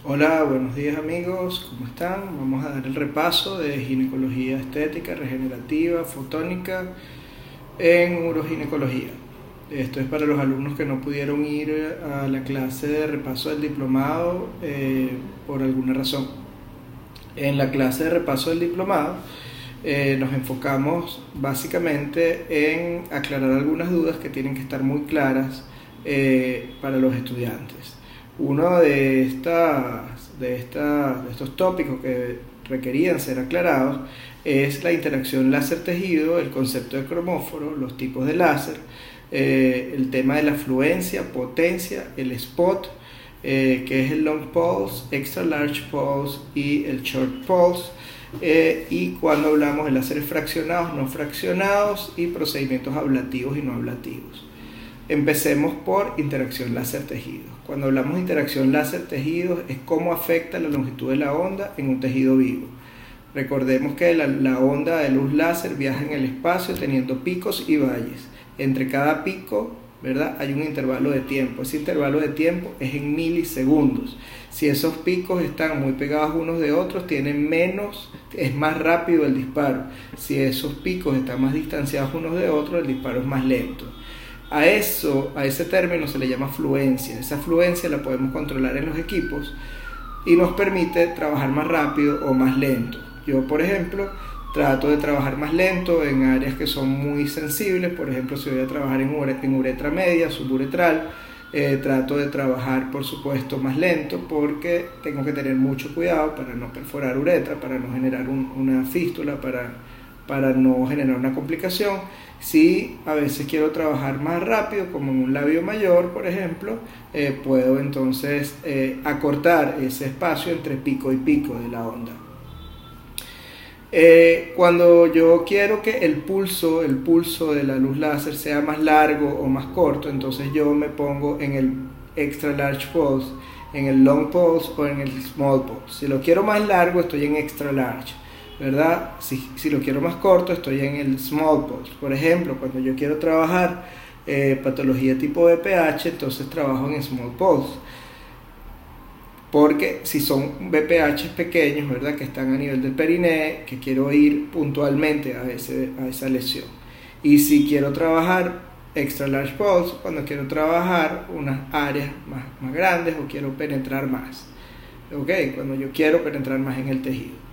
Hola, buenos días amigos, ¿cómo están? Vamos a dar el repaso de ginecología estética, regenerativa, fotónica en uroginecología. Esto es para los alumnos que no pudieron ir a la clase de repaso del diplomado por alguna razón. En la clase de repaso del diplomado nos enfocamos básicamente en aclarar algunas dudas que tienen que estar muy claras para los estudiantes. Uno de estos tópicos que requerían ser aclarados es la interacción láser-tejido, el concepto de cromóforo, los tipos de láser, el tema de la fluencia, potencia, el spot, que es el long pulse, extra large pulse y el short pulse, y cuando hablamos de láseres fraccionados, no fraccionados y procedimientos ablativos y no ablativos. Empecemos por interacción láser-tejido. Cuando hablamos de interacción láser-tejido es cómo afecta la longitud de la onda en un tejido vivo. Recordemos que la onda de luz láser viaja en el espacio teniendo picos y valles. Entre cada pico, ¿verdad?, hay un intervalo de tiempo. Ese intervalo de tiempo es en milisegundos. Si esos picos están muy pegados unos de otros, es más rápido el disparo. Si esos picos están más distanciados unos de otros, el disparo es más lento. A ese término se le llama fluencia. Esa fluencia la podemos controlar en los equipos y nos permite trabajar más rápido o más lento. Yo, por ejemplo, trato de trabajar más lento en áreas que son muy sensibles. Por ejemplo, si voy a trabajar en uretra media, suburetral, trato de trabajar, por supuesto, más lento porque tengo que tener mucho cuidado para no perforar uretra, para no generar una fístula, para no generar una complicación. Si a veces quiero trabajar más rápido, como en un labio mayor, por ejemplo, puedo entonces acortar ese espacio entre pico y pico de la onda. Cuando yo quiero que el pulso de la luz láser sea más largo o más corto, entonces yo me pongo en el extra large pulse, en el long pulse o en el small pulse. Si lo quiero más largo, estoy en extra large, ¿verdad? Si lo quiero más corto, estoy en el small pulse. Por ejemplo, cuando yo quiero trabajar patología tipo BPH, entonces trabajo en small pulse. Porque si son BPH pequeños, ¿verdad?, que están a nivel del periné, que quiero ir puntualmente a esa lesión. Y si quiero trabajar extra large pulse, cuando quiero trabajar unas áreas más grandes o quiero penetrar más. ¿Ok? Cuando yo quiero penetrar más en el tejido.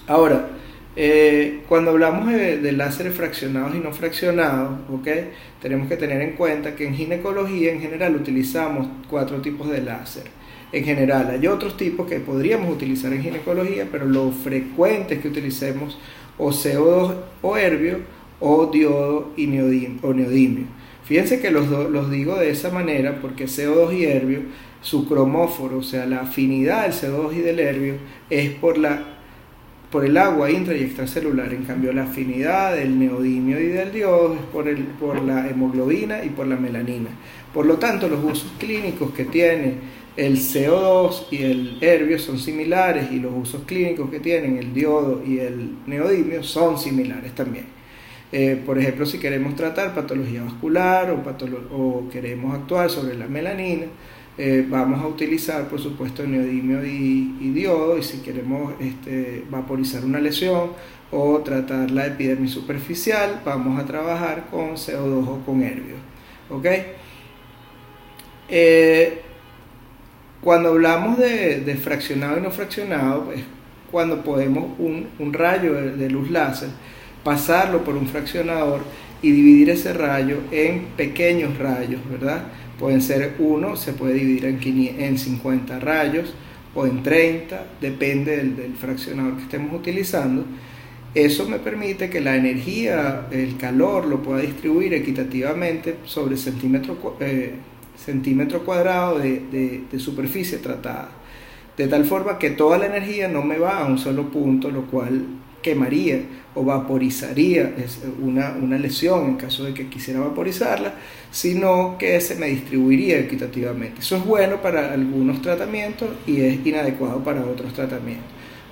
Ahora, cuando hablamos de láseres fraccionados y no fraccionados, ¿okay?, tenemos que tener en cuenta que en ginecología en general utilizamos 4 tipos de láser. En general hay otros tipos que podríamos utilizar en ginecología, pero lo frecuente es que utilicemos o CO2 o herbio o diodo y neodimio. Fíjense que los digo de esa manera porque CO2 y herbio, su cromóforo, o sea, la afinidad del CO2 y del herbio es por el agua intra y extracelular. En cambio, la afinidad del neodimio y del diodo es por la hemoglobina y por la melanina. Por lo tanto, los usos clínicos que tiene el CO2 y el herbio son similares, y los usos clínicos que tienen el diodo y el neodimio son similares también. Por ejemplo, si queremos tratar patología vascular o queremos actuar sobre la melanina, vamos a utilizar, por supuesto, neodimio y diodo. Y si queremos vaporizar una lesión o tratar la epidermis superficial, vamos a trabajar con CO2 o con herbio. ¿Ok? Cuando hablamos de fraccionado y no fraccionado, pues cuando podemos un rayo de luz láser, pasarlo por un fraccionador y dividir ese rayo en pequeños rayos, ¿verdad? Se puede dividir en 50 rayos o en 30, depende del fraccionador que estemos utilizando. Eso me permite que la energía, el calor, lo pueda distribuir equitativamente sobre centímetro cuadrado de superficie tratada, de tal forma que toda la energía no me va a un solo punto, lo cual quemaría o vaporizaría una lesión en caso de que quisiera vaporizarla, sino que se me distribuiría equitativamente. Eso es bueno para algunos tratamientos y es inadecuado para otros tratamientos.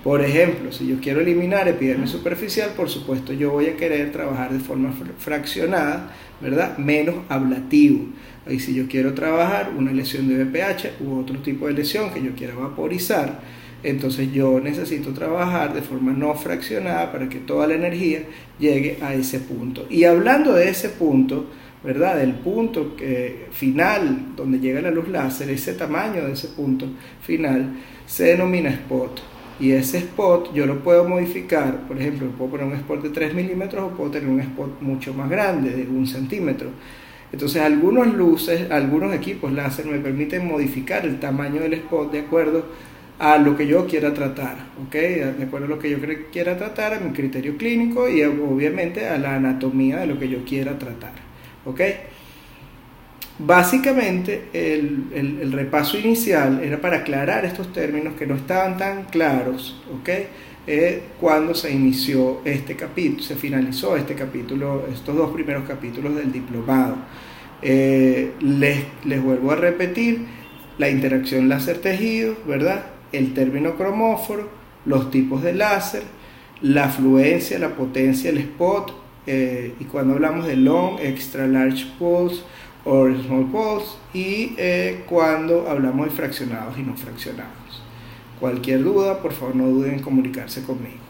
Por ejemplo, si yo quiero eliminar epidermis superficial, por supuesto yo voy a querer trabajar de forma fraccionada, ¿verdad? Menos ablativo. Y si yo quiero trabajar una lesión de BPH u otro tipo de lesión que yo quiera vaporizar, entonces yo necesito trabajar de forma no fraccionada para que toda la energía llegue a ese punto. Y hablando de ese punto, ¿verdad? Del punto final donde llega la luz láser, ese tamaño de ese punto final se denomina spot. Y ese spot yo lo puedo modificar, por ejemplo, puedo poner un spot de 3 milímetros o puedo tener un spot mucho más grande, de 1 centímetro. Entonces algunos equipos láser me permiten modificar el tamaño del spot de acuerdo a lo que yo quiera tratar, ¿ok? De acuerdo a lo que yo quiera tratar, a mi criterio clínico y obviamente a la anatomía de lo que yo quiera tratar, ¿ok? Básicamente el repaso inicial era para aclarar estos términos que no estaban tan claros, ¿ok? Cuando se inició este capítulo, se finalizó este capítulo, estos 2 primeros capítulos del diplomado. Les vuelvo a repetir la interacción láser-tejido, ¿verdad? El término cromóforo, los tipos de láser, la fluencia, la potencia, el spot, y cuando hablamos de long, extra large pulse o small pulse, y cuando hablamos de fraccionados y no fraccionados. Cualquier duda, por favor no duden en comunicarse conmigo.